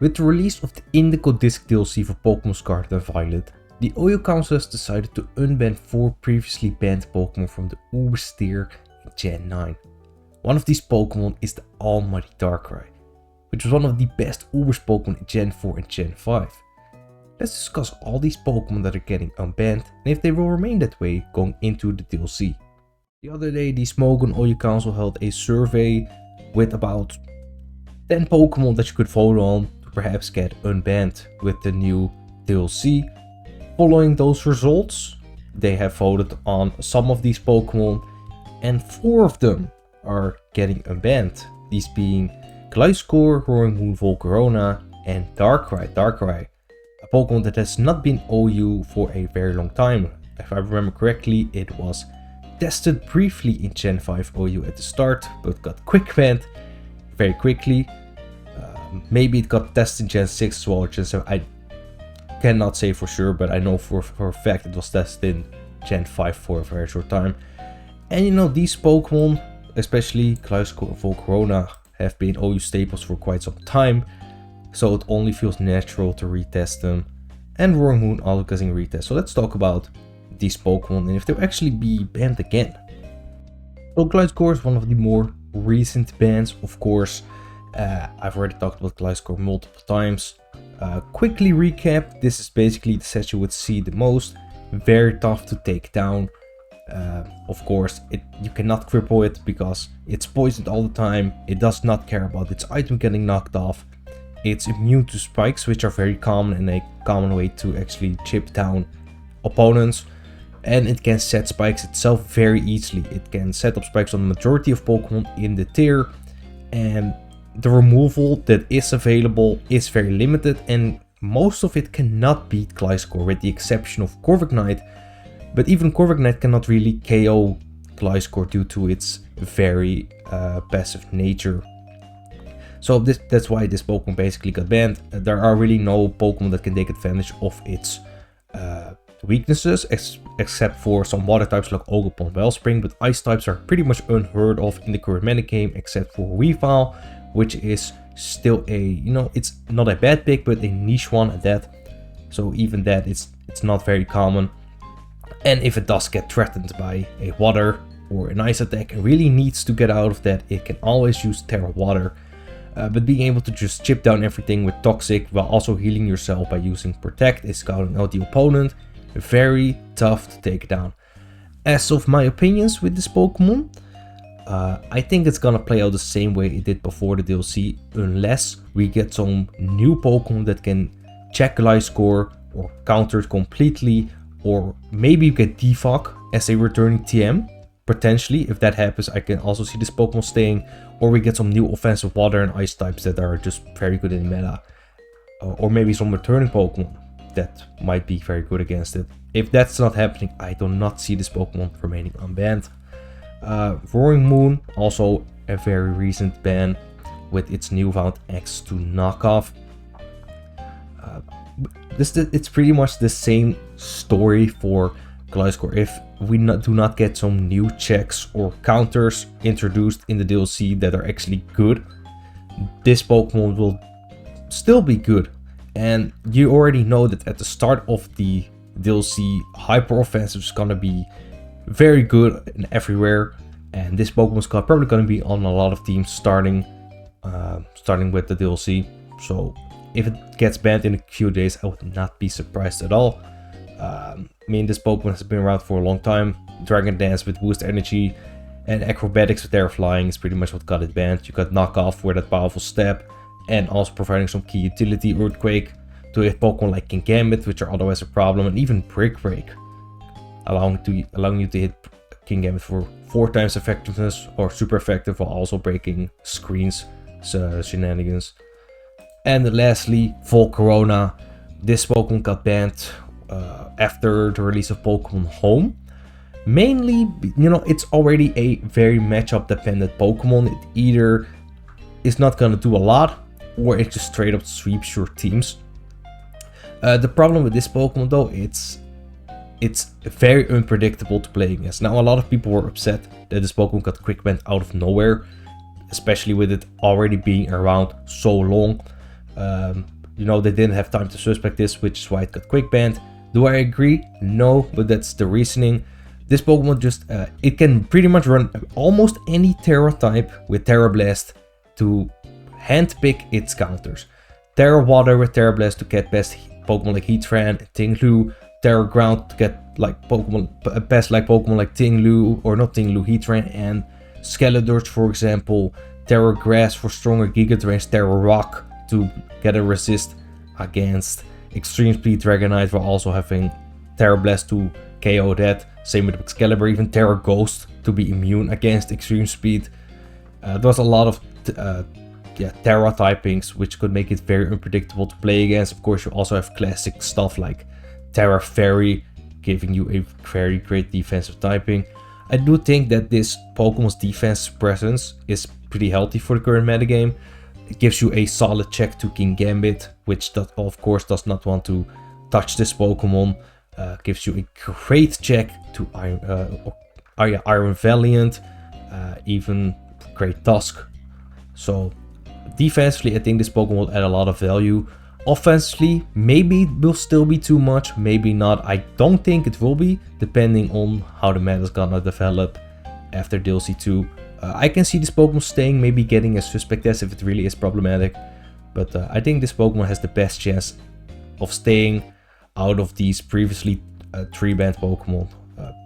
With the release of the Indigo Disc DLC for Pokemon Scarlet and Violet, the OU Council has decided to unban 4 previously banned Pokemon from the Ubers tier in Gen 9. One of these Pokemon is the almighty Darkrai, which was one of the best Ubers Pokémon in Gen 4 and Gen 5. Let's discuss all these Pokemon that are getting unbanned and if they will remain that way going into the DLC. The other day, the Smogon OU Council held a survey with about 10 Pokemon that you could vote on to perhaps get unbanned with the new DLC. Following those results, they have voted on some of these Pokemon and 4 of them are getting unbanned. These being Gliscor, Roaring Moon, Volcarona and Darkrai. A Pokemon that has not been OU for a very long time. If I remember correctly, it was tested briefly in Gen 5 OU at the start, but got quick banned very quickly. Maybe it got tested in Gen 6 as well, Gen 7. I cannot say for sure, but I know for a fact it was tested in Gen 5 for a very short time. And you know, these Pokemon, especially Gliscor and Volcarona, have been OU staples for quite some time, so it only feels natural to retest them. And Roaring Moon also getting retest. So let's talk about these Pokemon and if they'll actually be banned again. So Gliscor is one of the more recent bans, of course. I've already talked about Gliscor multiple times. Quickly recap, this is basically the set you would see the most. Very tough to take down. Of course, you cannot cripple it because it's poisoned all the time. It does not care about its item getting knocked off. It's immune to spikes, which are very common and a common way to actually chip down opponents. And it can set spikes itself very easily. It can set up spikes on the majority of Pokemon in the tier. And the removal that is available is very limited, and most of it cannot beat Gliscor with the exception of Corviknight. But even Corviknight cannot really KO Gliscor due to its very passive nature. So that's why this Pokemon basically got banned. There are really no Pokemon that can take advantage of its weaknesses, except for some water types like Ogerpon, Wellspring, but ice types are pretty much unheard of in the current metagame, except for Weavile, which is still a, you know, it's not a bad pick, but a niche one at that. So even that, it's not very common. And if it does get threatened by a water or an ice attack and really needs to get out of that, it can always use Terra Water. But being able to just chip down everything with Toxic while also healing yourself by using Protect is scouting out the opponent. Very tough to take down. As of my opinions with this Pokemon, I think it's gonna play out the same way it did before the DLC, unless we get some new Pokemon that can check Gliscor or counter it completely, or maybe you get Defog as a returning TM. Potentially, if that happens, I can also see this Pokemon staying, or we get some new offensive water and ice types that are just very good in meta, or maybe some returning Pokemon that might be very good against it. If that's not happening, I do not see this Pokemon remaining unbanned. Roaring Moon, also a very recent ban with its newfound X2 knockoff. It's pretty much the same story for Gliscor. If we do not get some new checks or counters introduced in the DLC that are actually good, this Pokemon will still be good. And you already know that at the start of the DLC, Hyper Offensive is gonna be very good and everywhere. And this Pokemon is probably gonna be on a lot of teams starting with the DLC. So if it gets banned in a few days, I would not be surprised at all. I mean, this Pokemon has been around for a long time. Dragon Dance with Boost Energy and Acrobatics with Air Flying is pretty much what got it banned. You got Knockoff for that powerful step, and also providing some key utility, Earthquake, to hit Pokemon like Kingambit, which are otherwise a problem, and even Brick Break, allowing you to hit Kingambit for 4 times effectiveness or super effective while also breaking screens, shenanigans. And lastly, Volcarona. This Pokemon got banned after the release of Pokemon Home. Mainly, you know, it's already a very matchup dependent Pokemon. It either is not gonna do a lot, or it just straight up sweeps your teams. The problem with this Pokemon though, it's very unpredictable to play against. Now, a lot of people were upset that this Pokemon got quick banned out of nowhere, especially with it already being around so long. You know, they didn't have time to suspect this, which is why it got quick banned. Do I agree? No, but that's the reasoning. This Pokemon just, it can pretty much run almost any Terra type with Terra Blast to handpick its counters. Terra Water with Terra Blast to get best Pokemon like Heatran, Tinglu. Terra Ground to get like Pokemon, best like Pokemon like Tinglu, or not Tinglu, Heatran and Skeledors, for example. Terra Grass for stronger Giga Drains. Terra Rock to get a resist against Extreme Speed Dragonite, while also having Terra Blast to KO that. Same with Excalibur, even Terra Ghost to be immune against Extreme Speed. There was a lot of Terra typings, which could make it very unpredictable to play against. Of course, you also have classic stuff like Terra Fairy, giving you a very great defensive typing. I do think that this Pokemon's defense presence is pretty healthy for the current metagame. It gives you a solid check to King Gambit, which of course does not want to touch this Pokemon. Gives you a great check to Iron Valiant, even Great Tusk. So defensively, I think this Pokemon will add a lot of value. Offensively, maybe it will still be too much, maybe not. I don't think it will be, depending on how the meta is gonna develop after DLC 2. I can see this Pokemon staying, maybe getting as suspect as if it really is problematic. But I think this Pokemon has the best chance of staying out of these previously 3-banned Pokemon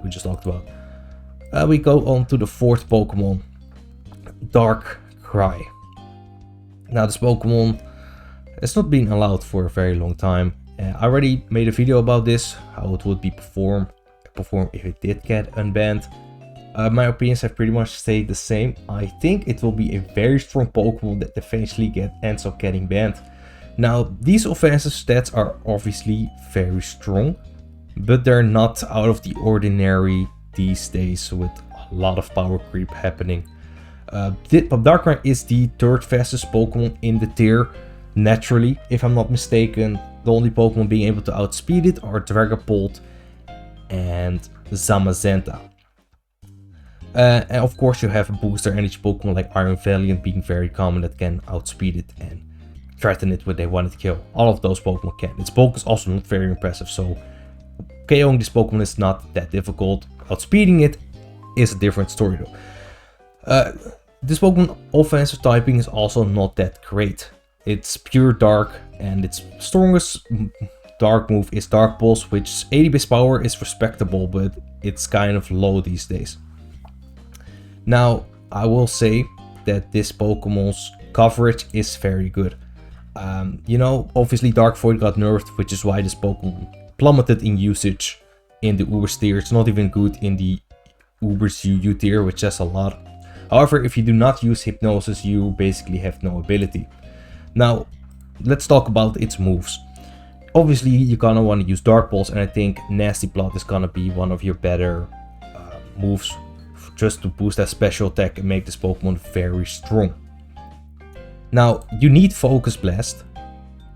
we just talked about. We go on to the 4th Pokemon, Darkrai. Now this Pokemon has not been allowed for a very long time. I already made a video about this, how it would be perform if it did get unbanned. My opinions have pretty much stayed the same. I think it will be a very strong Pokemon that eventually ends up getting banned. Now, these offensive stats are obviously very strong, but they're not out of the ordinary these days with a lot of power creep happening. Darkrai is the 3rd fastest Pokemon in the tier, naturally, if I'm not mistaken. The only Pokemon being able to outspeed it are Dragapult and Zamazenta. And of course you have a booster energy Pokemon like Iron Valiant being very common that can outspeed it and threaten it when they want to kill. All of those Pokemon can. Its bulk is also not very impressive, so KOing this Pokemon is not that difficult. Outspeeding it is a different story though. This Pokemon offensive typing is also not that great. It's pure Dark, and its strongest Dark move is Dark Pulse, which 80 base power is respectable, but it's kind of low these days. Now, I will say that this Pokemon's coverage is very good. You know, obviously Dark Void got nerfed, which is why this Pokemon plummeted in usage in the Ubers tier. It's not even good in the Ubers UU tier, which says a lot. However, if you do not use Hypnosis, you basically have no ability. Now, let's talk about its moves. Obviously, you're gonna want to use Dark Pulse, and I think Nasty Plot is gonna be one of your better moves, just to boost that special attack and make this Pokemon very strong. Now, you need Focus Blast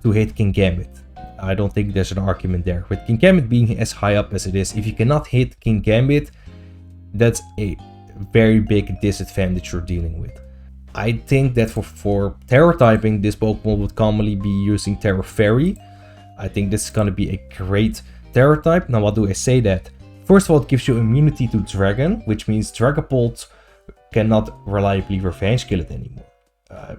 to hit Kingambit. I don't think there's an argument there. With Kingambit being as high up as it is, if you cannot hit Kingambit, that's a very big disadvantage you're dealing with. I think that for Terra typing, this Pokemon would commonly be using Terra Fairy. I think this is going to be a great Terra type. Now, why do I say that? First of all, it gives you immunity to Dragon, which means Dragapult cannot reliably revenge kill it anymore.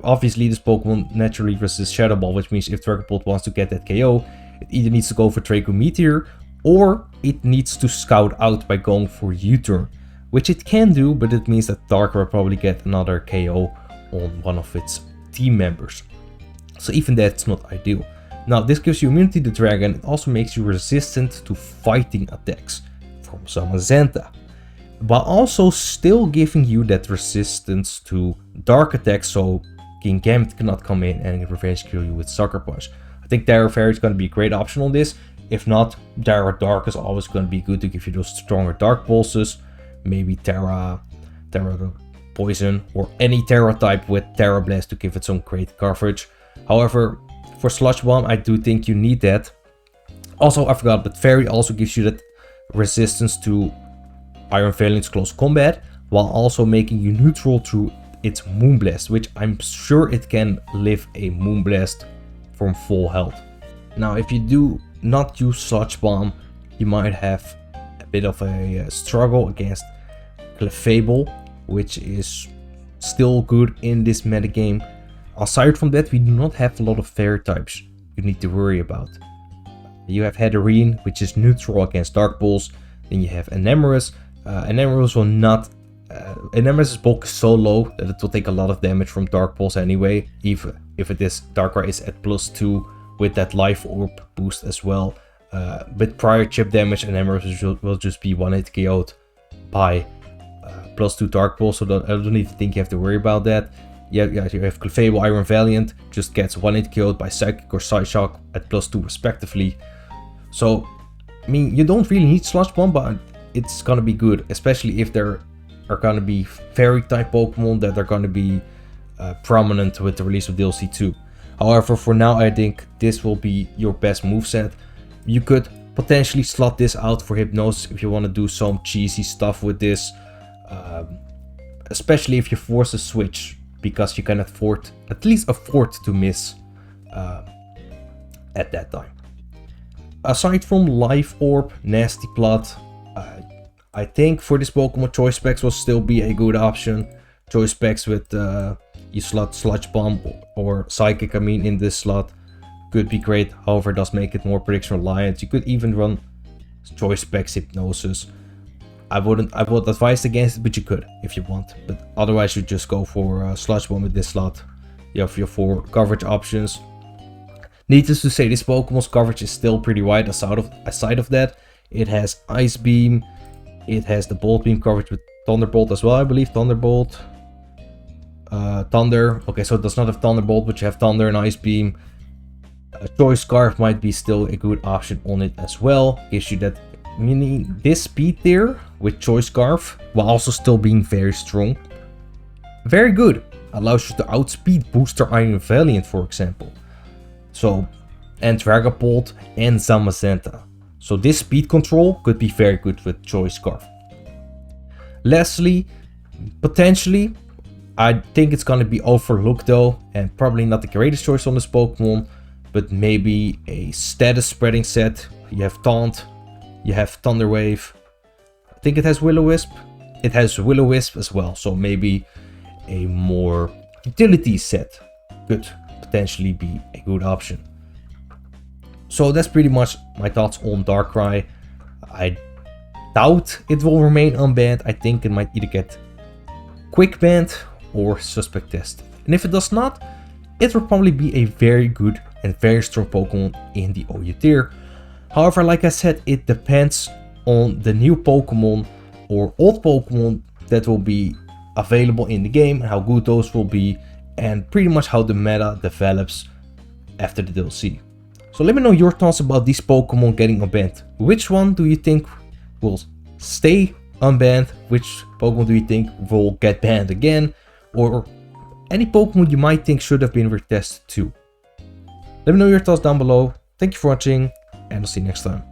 Obviously, this Pokemon naturally resists Shadow Ball, which means if Dragapult wants to get that KO, it either needs to go for Draco Meteor, or it needs to scout out by going for U-turn, which it can do, but it means that Darkrai will probably get another KO on one of its team members. So even that's not ideal. Now, this gives you immunity to Dragon. It also makes you resistant to fighting attacks from Zamazenta, while also still giving you that resistance to dark attacks, so Kingambit cannot come in and revenge kill you with Sucker Punch. I think Terra Fairy is going to be a great option on this. If not, Terra Dark is always going to be good to give you those stronger Dark Pulses. Maybe Terra Poison, or any Terra type with Terra Blast to give it some great coverage. However, for Sludge Bomb, I do think you need that. Also, I forgot, but Fairy also gives you that resistance to Iron Valiant's close combat, while also making you neutral through its Moonblast, which I'm sure it can live a Moonblast from full health. Now, if you do not use Sludge Bomb, you might have a bit of a struggle against Clefable, which is still good in this metagame. Aside from that, we do not have a lot of fairy types you need to worry about. You have Hatterene, which is neutral against Dark Pulse. Then you have Anemoris. Anemoris will not... Anemoris' bulk is so low that it will take a lot of damage from Dark Pulse anyway. Even if it is Darkrai is at +2 with that Life Orb boost as well. With prior chip damage, Anemoris will just be 1-hit KO'd by +2 Dark Pulse, so I don't even think you have to worry about that. You have Clefable, Iron Valiant, just gets 1-hit KO'd by Psychic or Psyshock at +2 respectively. So, I mean, you don't really need Sludge Bomb, but it's gonna be good, especially if there are gonna be Fairy type Pokemon that are gonna be prominent with the release of DLC 2. However, for now, I think this will be your best moveset. You could potentially slot this out for Hypnosis if you want to do some cheesy stuff with this. Especially if you force a switch, because you can at least afford to miss at that time. Aside from Life Orb, Nasty Plot, I think for this Pokemon Choice Specs will still be a good option. Choice Specs with you slot Sludge Bomb or Psychic, I mean, in this slot could be great. However, it does make it more prediction reliant. You could even run Choice Specs Hypnosis. I would advise against it, but you could if you want. But otherwise, you just go for Sludge Bomb with this slot. You have your 4 coverage options. Needless to say, this Pokemon's coverage is still pretty wide. Aside of that, it has Ice Beam. It has the Bolt Beam coverage with Thunderbolt as well, I believe. Thunderbolt. Thunder. Okay, so it does not have Thunderbolt, but you have Thunder and Ice Beam. Choice Scarf might be still a good option on it as well. Gives you that, meaning this speed there with Choice Scarf, while also still being very strong. Very good. Allows you to outspeed Booster Iron Valiant, for example. So, and Dragapult and Zamazenta. So this speed control could be very good with Choice Scarf. Lastly, potentially, I think it's gonna be overlooked though, and probably not the greatest choice on this Pokemon, but maybe a status spreading set. You have Taunt, you have Thunder Wave. I think it has Will-O-Wisp. It has Will-O-Wisp as well, so maybe a more utility set could potentially be a good option. So that's pretty much my thoughts on Darkrai. I doubt it will remain unbanned. I think it might either get quick banned or suspect tested. And if it does not, it will probably be a very good and very strong Pokemon in the OU tier. However, like I said, it depends on the new Pokemon or old Pokemon that will be available in the game, and how good those will be, and pretty much how the meta develops after the DLC. So let me know your thoughts about these Pokemon getting unbanned. Which one do you think will stay unbanned? Which Pokemon do you think will get banned again? Or any Pokemon you might think should have been retested too? Let me know your thoughts down below. Thank you for watching, and I'll see you next time.